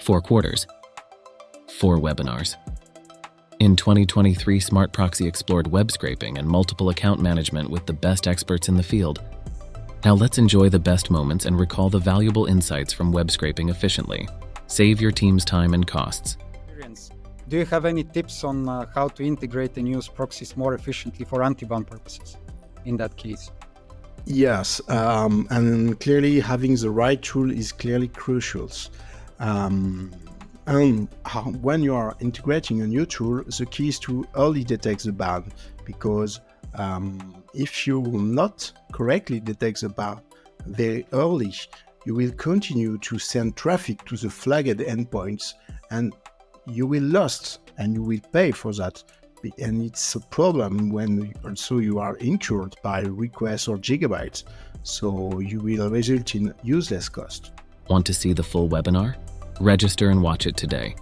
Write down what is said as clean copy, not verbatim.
4 quarters, 4 webinars. In 2023, Smart Proxy explored web scraping and multiple account management with the best experts in the field. Now let's enjoy the best moments and recall the valuable insights from web scraping efficiently. Save your team's time and costs. Do you have any tips on how to integrate and use proxies more efficiently for anti-ban purposes in that case? Yes, and clearly having the right tool is clearly crucial. And when you are integrating a new tool, the key is to early detect the ban, because if you will not correctly detect the ban very early, you will continue to send traffic to the flagged endpoints, and you will lose and you will pay for that. And it's a problem when also you are incurred by requests or gigabytes, so you will result in useless cost. Want to see the full webinar? Register and watch it today.